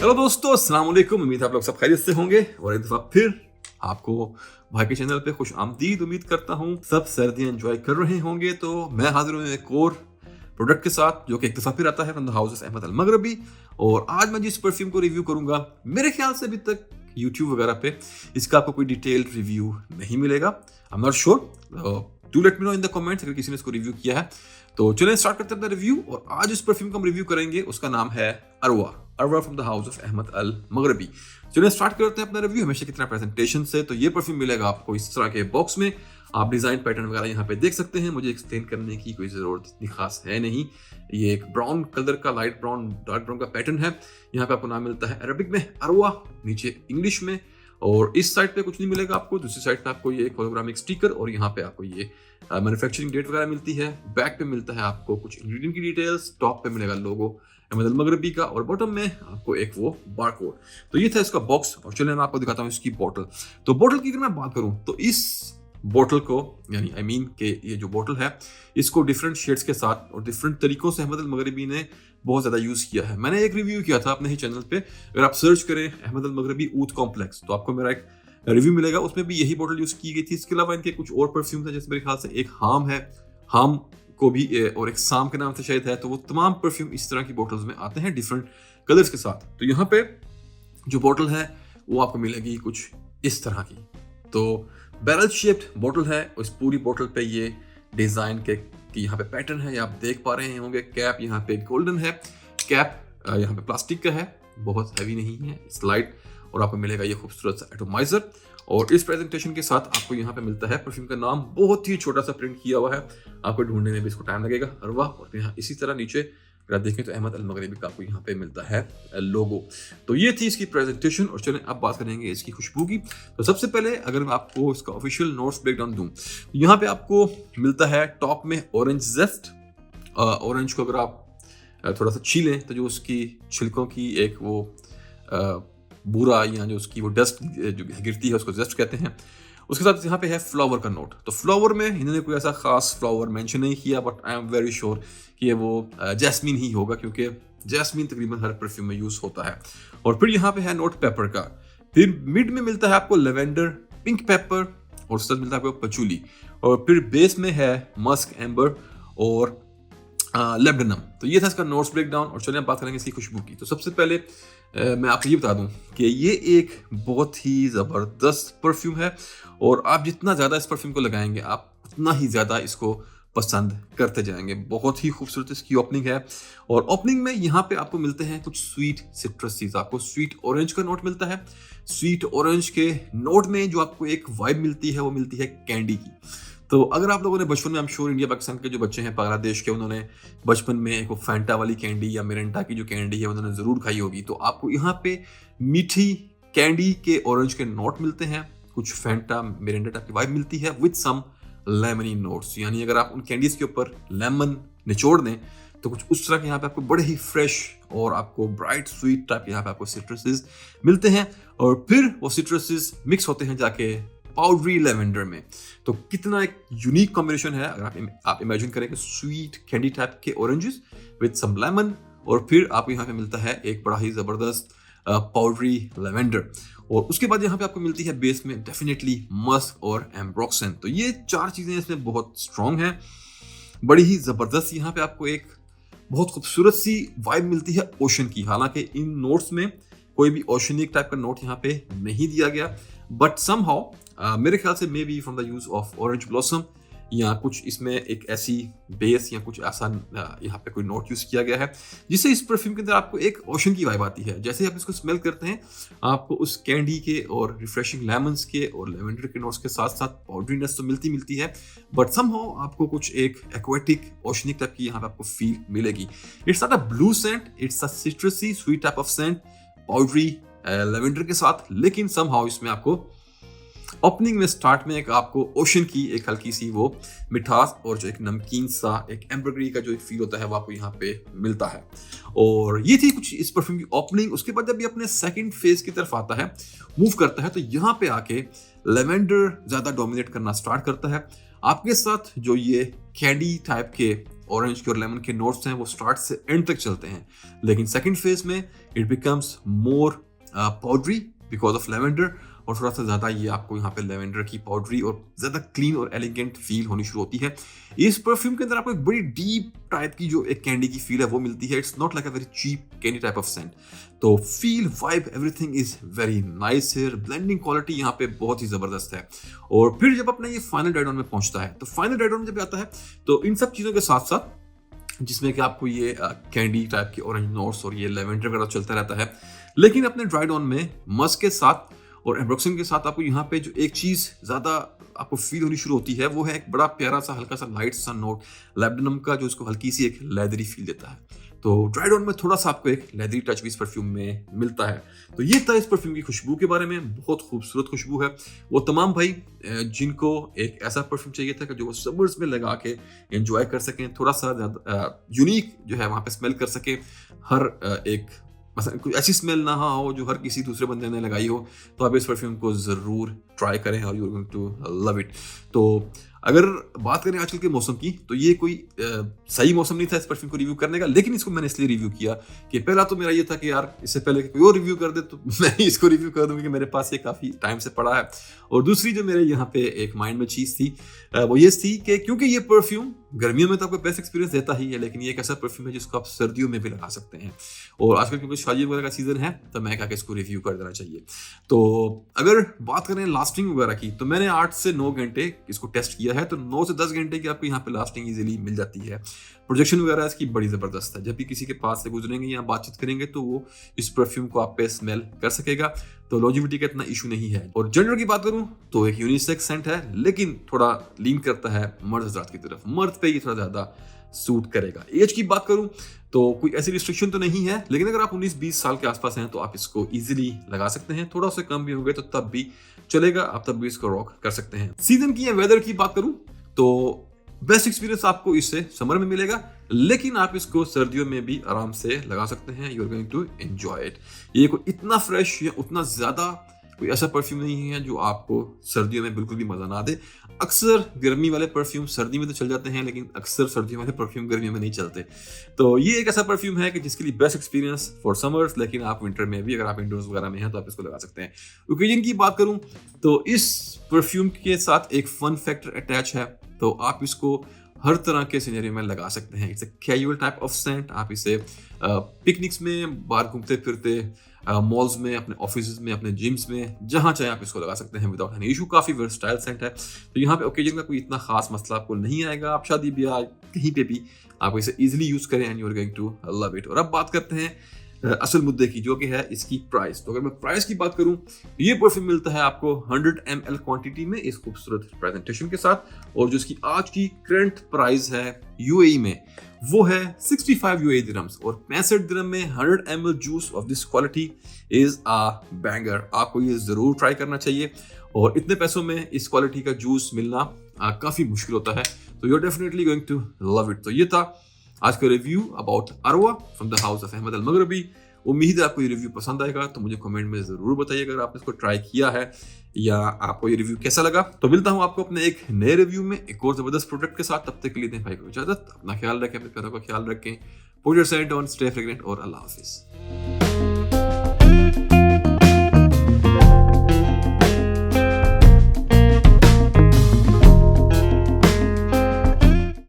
Hello दोस्तों, अस्सलाम वालेकुम। उम्मीद है आप लोग सब खैरियत से होंगे और एक दफा फिर आपको भाई के चैनल पे खुश आमदीद। उम्मीद करता हूँ सब सर्दियां एंजॉय कर रहे होंगे। तो मैं हाजिर हूँ एक और प्रोडक्ट के साथ जो कि एक दफा फिर आता है from the house of Ahmed Al Maghribi. और आज मैं जिस परफ्यूम को रिव्यू करूंगा, मेरे ख्याल से अभी तक यूट्यूब वगैरह पे इसका आपको कोई डिटेल्ड रिव्यू नहीं मिलेगा। I am not sure, do let me know in the comments अगर किसी ने इसको रिव्यू किया है। तो चलिए स्टार्ट करते हैं अपना रिव्यू। और आज इस परफ्यूम का हम रिव्यू करेंगे, उसका नाम है Arwa from the house of Ahmed Al Maghribi. चलिए स्टार्ट करते हैं अपना रिव्यू हमेशा की तरह प्रेजेंटेशन से। तो ये परफ्यूम मिलेगा आपको इस तरह के बॉक्स में। आप डिजाइन पैटर्न वगैरह यहाँ पे देख सकते हैं, मुझे एक्सप्लेन करने की कोई जरूरत इतनी खास है नहीं। ये एक ब्राउन कलर का, लाइट ब्राउन डार्क ब्राउन का पैटर्न है। यहाँ पे आपको नाम मिलता है अरबिक में अरवा, नीचे इंग्लिश में। और इस साइड पे कुछ नहीं मिलेगा आपको, दूसरी साइड पे आपको ये एक होलोग्रामिक स्टिकर और यहाँ पे आपको ये मैन्युफैक्चरिंग डेट वगैरह मिलती है। बैक पे मिलता है आपको कुछ इंग्रेडिएंट की डिटेल्स, टॉप पे मिलेगा लोगो अहमद अल मगरबी का और बॉटम में आपको एक वो बारकोड। तो ये था इसका बॉक्स। और चलिए मैं आपको दिखाता हूँ इसकी बोतल। तो बोतल की अगर मैं बात करूँ तो इस बोतल को यानी के ये जो बोतल है इसको डिफरेंट शेड्स के साथ और डिफरेंट तरीकों से अहमद अल मगरबी ने बहुत ज्यादा यूज किया है। मैंने एक रिव्यू किया था अपने ही चैनल पे, अगर आप सर्च करें अहमद अल मगरबी ऊद कॉम्प्लेक्स तो आपको मेरा एक रिव्यू मिलेगा, उसमें भी यही बोतल यूज की गई थी। इसके अलावा इनके कुछ और परफ्यूम है, जैसे मेरे ख्याल से एक हाम है, हाम को भी और एक साम के नाम से शायद है। तो वो तमाम परफ्यूम इस तरह की बोतल्स में आते हैं डिफरेंट कलर्स के साथ। तो यहाँ पे जो बोतल है वो आपको मिलेगी कुछ इस तरह की। तो बैरल शेप्ड बोतल है। इस पूरी बोतल पे ये डिजाइन के यहाँ पे पैटर्न है, आप देख पा रहे होंगे। कैप यहाँ पे गोल्डन है, कैप यहाँ पे प्लास्टिक का है, बहुत हैवी नहीं है, स्लाइड। और आपको मिलेगा ये खूबसूरत सा एटोमाइजर। और इस प्रेजेंटेशन के साथ आपको यहाँ पे मिलता है परफ्यूम का नाम, बहुत ही छोटा सा प्रिंट किया हुआ है, आपको ढूंढने में भी इसको टाइम लगेगा, अरवा। और यहाँ इसी तरह नीचे अगर आप देखें तो अहमद अल मगरबी का आपको यहाँ पे मिलता है लोगो। तो ये थी इसकी प्रेजेंटेशन। और चलें अब बात करेंगे इसकी खुशबू की। तो सबसे पहले अगर मैं आपको इसका ऑफिशियल नोट्स ब्रेकडाउन दूं तो यहाँ पे आपको मिलता है टॉप में ऑरेंज जेस्ट। ऑरेंज को अगर आप थोड़ा सा छीलें तो जो उसकी छिलकों की एक वो बुरा या जो उसकी वो डस्ट जो गिरती है उसको जेस्ट कहते हैं। उसके साथ यहाँ पे है फ्लावर का नोट। तो फ्लावर में इन्होंने कोई ऐसा खास फ्लावर मेंशन नहीं किया, but I am very sure कि ये वो जैस्मीन ही होगा, क्योंकि जैस्मीन तकरीबन हर परफ्यूम में यूज होता है। और फिर यहाँ पे है नोट पेपर का। फिर मिड में मिलता है आपको लेवेंडर, पिंक पेपर और उसके साथ मिलता है आपको पचूली। और फिर बेस में है मस्क, एम्बर और लेबडनम। तो ये था इसका नोट्स ब्रेकडाउन। और चलिए अब बात करेंगे इसकी खुशबू की। तो सबसे पहले मैं आपको ये बता दूं कि ये एक बहुत ही ज़बरदस्त परफ्यूम है और आप जितना ज़्यादा इस परफ्यूम को लगाएंगे आप उतना ही ज़्यादा इसको पसंद करते जाएंगे। बहुत ही खूबसूरत इसकी ओपनिंग है। और ओपनिंग में यहाँ पे आपको मिलते हैं कुछ स्वीट सिट्रसीज। आपको स्वीट ऑरेंज का नोट मिलता है। स्वीट ऑरेंज के नोट में जो आपको एक वाइब मिलती है वो मिलती है कैंडी की। तो अगर आप लोगों ने बचपन में, I am sure India Pakistan के जो बच्चे हैं बांग्लादेश के, उन्होंने बचपन में एक फैंटा वाली कैंडी या मिरिंडा की जो कैंडी है उन्होंने जरूर खाई होगी। तो आपको यहाँ पे मीठी कैंडी के ऑरेंज के नोट मिलते हैं, कुछ फैंटा मिरिंडा टाइप की वाइब मिलती है विद सम लेमनी नोट्स। यानी अगर आप उन कैंडीज के ऊपर लेमन निचोड़ दें तो कुछ उस तरह के यहाँ पे आपको बड़े ही फ्रेश और आपको ब्राइट स्वीट टाइप यहाँ पे आपको सिट्रसेस मिलते हैं। और फिर वो सिट्रसेस मिक्स होते हैं जाके पाउडरी लेवेंडर में। तो कितना एक यूनिक कॉम्बिनेशन है। अगर आप इमेजिन करें कि स्वीट कैंडी टाइप के ऑरेंजेस विद सम लेमन, और फिर आपको यहाँ पे मिलता है एक बड़ा ही जबरदस्त पाउडरी लेवेंडर। और उसके बाद यहाँ पे आपको मिलती है बेस में डेफिनेटली मस्क और एम्ब्रोक्सन। तो ये चार चीजें इसमें बहुत स्ट्रॉन्ग हैं, बड़ी ही जबरदस्त। यहाँ पे आपको एक बहुत खूबसूरत सी वाइब मिलती है ओशन की। हालांकि इन नोट्स में कोई भी ओशनिक टाइप का नोट यहाँ पे नहीं दिया गया, बट समहाउ मेरे ख्याल से may be from the use of orange blossom या कुछ इसमें एक ऐसी बेस या कुछ ऐसा यहाँ पे कोई नोट यूज किया गया है जिससे इस परफ्यूम के अंदर आपको एक ओशन की वाइब आती है। जैसे आप इसको स्मेल करते हैं आपको उस कैंडी के और रिफ्रेशिंग लेमन्स के और लेवेंडर के नोट्स के साथ साथ पाउडरीनेस तो मिलती है, बट समहाउ आपको कुछ एक एक्वेटिक ओशनिक टाइप की यहाँ पे आपको फील मिलेगी। It's not a blue scent, it's a citrusy sweet type of scent powdery lavender के साथ, लेकिन समहाउ इसमें आपको ओपनिंग में स्टार्ट में एक आपको ओशन की एक हल्की सी वो मिठास और जो एक नमकीन सा एक एम्बरग्री का जो एक फील होता है वो आपको यहाँ पे मिलता है। और ये थी कुछ इस परफ्यूम की ओपनिंग। उसके बाद जब ये अपने सेकंड फेज की तरफ आता है, मूव करता है, तो यहाँ पे आके लेवेंडर ज्यादा डोमिनेट करना स्टार्ट करता है। आपके साथ जो ये कैंडी टाइप के ऑरेंज के और लेमन के नोट्स हैं वो स्टार्ट से एंड तक चलते हैं, लेकिन सेकंड फेज में it becomes more powdery because of lavender, और थोड़ा सा ज्यादा ये आपको यहाँ पे लेवेंडर की पाउडरी और ज्यादा क्लीन और एलिगेंट फील होनी शुरू होती है। इस परफ्यूम के अंदर आपको एक बड़ी डीप टाइप की जो एक कैंडी की फील है वो मिलती है। It's not like a very cheap candy type of scent. तो feel, vibe, everything is very nice here. Blending quality यहाँ पे बहुत ही जबरदस्त है। और फिर जब अपना ये फाइनल ड्राई डाउन में पहुंचता है, तो फाइनल ड्राई डाउन जब आता है तो इन सब चीजों के साथ साथ, जिसमें कि आपको ये कैंडी टाइप के ऑरेंज नोट्स और ये लेवेंडर वगैरह चलता रहता है, लेकिन अपने ड्राई डाउन में मस्क के साथ और एम्ब्रोक्सिन के साथ आपको यहाँ पे जो एक चीज ज्यादा आपको फील होनी शुरू होती है वो है एक बड़ा प्यारा सा हल्का सा लाइट सा नोट लैब्डेनम का, जो इसको हल्की सी एक लेदरी फील देता है। तो ड्राई डाउन में थोड़ा सा आपको एक लेदरी टच भी इस परफ्यूम में मिलता है। तो ये था इस परफ्यूम की खुशबू के बारे में। बहुत खूबसूरत खुशबू है। वो तमाम भाई जिनको एक ऐसा परफ्यूम चाहिए था कि जो वो समर्स में लगा के एंजॉय कर सकें, थोड़ा सा ज्यादा यूनिक जो है वहां पे स्मेल कर सके, हर एक मतलब कोई ऐसी स्मेल ना हो जो हर किसी दूसरे बंदे ने लगाई हो, तो आप इस परफ्यूम को जरूर ट्राई करें और you are going to love it. तो अगर बात करें आजकल के मौसम की, तो ये कोई सही मौसम नहीं था इस परफ्यूम को रिव्यू करने का, लेकिन इसको मैंने इसलिए रिव्यू किया कि पहला तो मेरा ये था कि यार इससे पहले कोई और रिव्यू कर दे तो मैं ही इसको रिव्यू कर दूं, क्योंकि मेरे पास ये काफी टाइम से पड़ा है। और दूसरी जो मेरे यहाँ पे एक माइंड में चीज थी वो ये थी कि क्योंकि ये परफ्यूम गर्मियों में तो आपको बेस्ट एक्सपीरियंस देता ही है, लेकिन ये एक ऐसा परफ्यूम है जिसको आप सर्दियों में भी लगा सकते हैं। और आजकल क्योंकि शादी वगैरह का सीजन है, तो मैं कहा कि इसको रिव्यू कर देना चाहिए। तो अगर बात करें लास्टिंग वगैरह की, तो मैंने 8 से 9 घंटे इसको टेस्ट किया है, तो 9 से 10 घंटे की आपको यहाँ पे लास्टिंग इजीली मिल जाती है। प्रोजेक्शन वगैरह इसकी बड़ी जबरदस्त है। जब भी किसी के पास से गुजरेंगे या बातचीत करेंगे तो वो इस परफ्यूम को आप पे स्मेल कर सकेगा। तो लॉन्जेविटी का इतना इशू नहीं है। और जेंडर की बात करूं तो एक यूनिसेक्स सेंट है, लेकिन थोड़ा लीन करता है मर्द हजरात की तरफ। मर्द पे ये थोड़ा ज्यादा सूट करेगा। एज की बात करूं तो कोई ऐसी रिस्ट्रिक्शन तो नहीं है, लेकिन अगर आप 19-20 साल के आसपास हैं तो आप इसको इजीली लगा सकते हैं। थोड़ा सा कम भी हो गए तो तब भी चलेगा, आप तब भी इसको रॉक कर सकते हैं। सीजन की या वेदर की बात करूं तो बेस्ट एक्सपीरियंस आपको इससे समर में मिलेगा, लेकिन आप इसको सर्दियों में भी आराम से लगा सकते हैं। You are going to enjoy it. ये कोई इतना फ्रेश या उतना ज्यादा कोई ऐसा परफ्यूम नहीं है जो आपको सर्दियों में बिल्कुल भी मजा ना दे। अक्सर गर्मी वाले परफ्यूम सर्दी में तो चल जाते हैं, लेकिन अक्सर सर्दियों वाले परफ्यूम गर्मियों में नहीं चलते। तो ये एक ऐसा परफ्यूम है कि जिसके लिए बेस्ट एक्सपीरियंस फॉर समर्स, लेकिन आप विंटर में भी, अगर आप इंडोर्स वगैरह में हैं तो आप इसको लगा सकते हैं। ओकेजन की बात करूं तो इस परफ्यूम के साथ एक फन फैक्टर अटैच है, तो आप इसको हर तरह के सिनेरियो में लगा सकते हैं। It's a casual type of scent. आप इसे पिकनिक्स में, बाहर घूमते फिरते, मॉल्स में, अपने ऑफिस में, अपने जिम्स में, जहां चाहे आप इसको लगा सकते हैं विदाउट एनी इशू। काफी वर्सटाइल सेंट है। तो यहाँ पे ओकेजन का कोई इतना खास मसला आपको नहीं आएगा। आप शादी ब्याह कहीं पे भी आप इसे इजीली यूज करें and you are going to love it. और अब बात करते हैं असल मुद्दे की, जो कि है इसकी प्राइस। तो अगर मैं प्राइस की बात करूं, ये परफ्यूम मिलता है आपको 100 ml क्वांटिटी में इस खूबसूरत प्रेजेंटेशन के साथ, और जो इसकी आज की करंट प्राइस है यूएई में वो है 65 यूएई दिरहम्स। और 65 दिरहम में 100 ml juice of this quality is a banger. आपको ये जरूर ट्राई करना चाहिए, और इतने पैसों में इस क्वालिटी का जूस मिलना काफी मुश्किल होता है। तो you are definitely going to love it. तो ये था आज का review about Arwa from the house of Ahmed Al Maghribi. उम्मीद है आपको ये रिव्यू पसंद आएगा, तो मुझे कमेंट में जरूर बताइए अगर आपने इसको ट्राई किया है या आपको ये रिव्यू कैसा लगा। तो मिलता हूं आपको अपने एक नए रिव्यू में एक और जबरदस्त प्रोडक्ट के साथ। तब तक के लिए दें भाई को इजाजत। अपना ख्याल रखें, अपने प्यारों का ख्याल रखें। Put yourself on, stay fragrant और अल्लाह हाफिज।